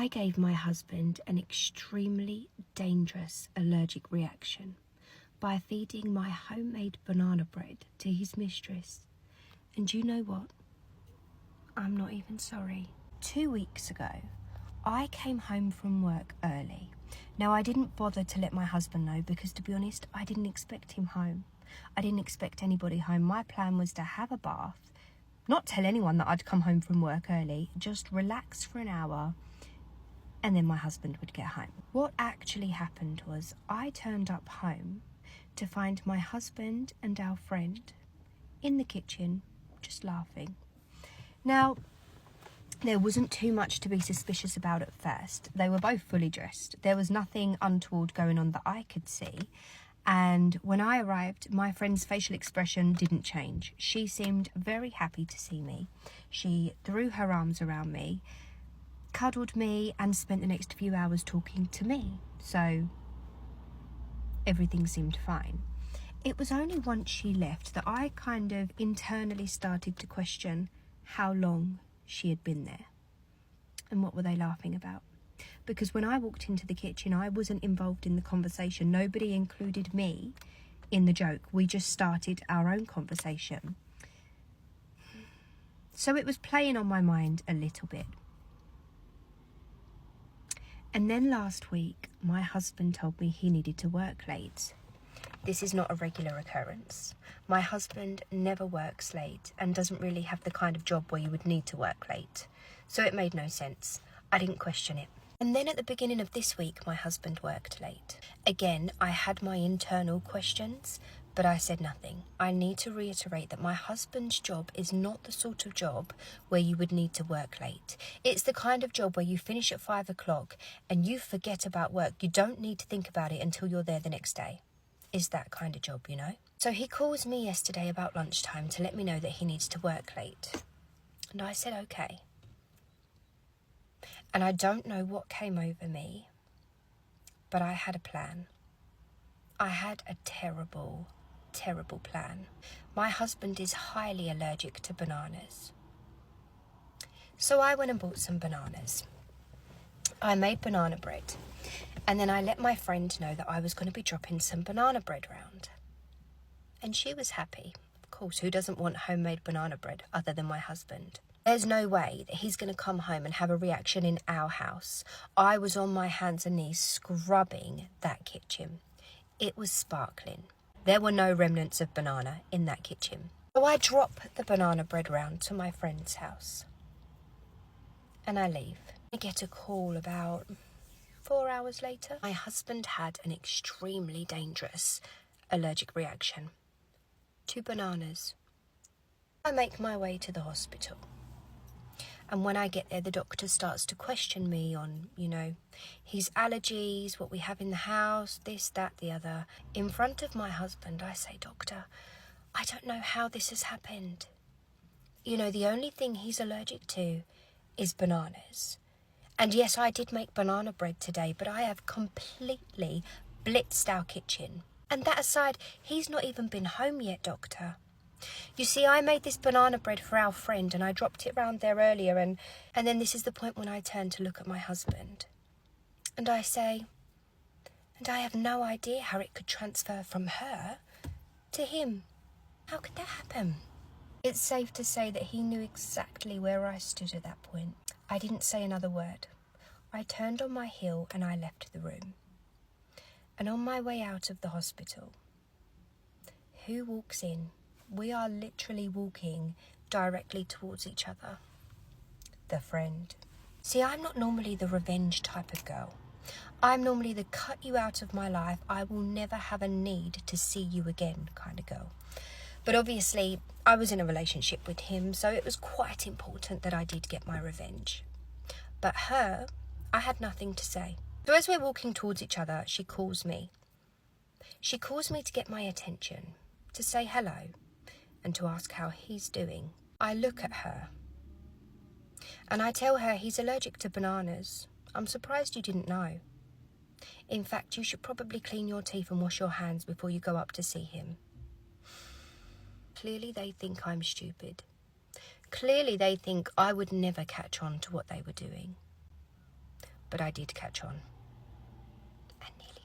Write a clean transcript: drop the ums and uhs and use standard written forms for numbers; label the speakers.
Speaker 1: I gave my husband an extremely dangerous allergic reaction by feeding my homemade banana bread to his mistress. And you know what? I'm not even sorry. 2 weeks ago, I came home from work early. Now, I didn't bother to let my husband know because, to be honest, I didn't expect him home. I didn't expect anybody home. My plan was to have a bath, not tell anyone that I'd come home from work early, just relax for an hour, and then my husband would get home. What actually happened was I turned up home to find my husband and our friend in the kitchen just laughing. Now, there wasn't too much to be suspicious about at first. They were both fully dressed. There was nothing untoward going on that I could see. And when I arrived, my friend's facial expression didn't change. She seemed very happy to see me. She threw her arms around me, cuddled me, and spent the next few hours talking to me. So everything seemed fine. It was only once she left that I kind of internally started to question how long she had been there and what were they laughing about. Because when I walked into the kitchen, I wasn't involved in the conversation. Nobody included me in the joke. We just started our own conversation. So it was playing on my mind a little bit. And then last week, my husband told me he needed to work late. This is not a regular occurrence. My husband never works late and doesn't really have the kind of job where you would need to work late. So it made no sense. I didn't question it. And then at the beginning of this week, my husband worked late. Again, I had my internal questions, but I said nothing. I need to reiterate that my husband's job is not the sort of job where you would need to work late. It's the kind of job where you finish at 5 o'clock and you forget about work. You don't need to think about it until you're there the next day. Is that kind of job, you know? So he calls me yesterday about lunchtime to let me know that he needs to work late. And I said, okay. And I don't know what came over me, but I had a plan. I had a terrible, terrible plan. My husband is highly allergic to bananas. So I went and bought some bananas. I made banana bread. And then I let my friend know that I was going to be dropping some banana bread round. And she was happy. Of course, who doesn't want homemade banana bread other than my husband? There's no way that he's going to come home and have a reaction in our house. I was on my hands and knees scrubbing that kitchen. It was sparkling. There were no remnants of banana in that kitchen. So I drop the banana bread round to my friend's house. And I leave. I get a call about 4 hours later. My husband had an extremely dangerous allergic reaction to bananas. I make my way to the hospital. And when I get there, the doctor starts to question me on, his allergies, what we have in the house, this, that, the other. In front of my husband, I say, Doctor, I don't know how this has happened. The only thing he's allergic to is bananas. And yes, I did make banana bread today, but I have completely blitzed our kitchen. And that aside, he's not even been home yet, Doctor. You see, I made this banana bread for our friend and I dropped it round there earlier and then this is the point when I turn to look at my husband. And I say, and I have no idea how it could transfer from her to him. How could that happen? It's safe to say that he knew exactly where I stood at that point. I didn't say another word. I turned on my heel and I left the room. And on my way out of the hospital, who walks in? We are literally walking directly towards each other. The friend. See, I'm not normally the revenge type of girl. I'm normally the cut you out of my life, I will never have a need to see you again kind of girl. But obviously, I was in a relationship with him, so it was quite important that I did get my revenge. But her, I had nothing to say. So as we're walking towards each other, she calls me. She calls me to get my attention, to say hello, and to ask how he's doing. I look at her, and I tell her he's allergic to bananas. I'm surprised you didn't know. In fact, you should probably clean your teeth and wash your hands before you go up to see him. Clearly they think I'm stupid. Clearly they think I would never catch on to what they were doing. but I did catch on and nearly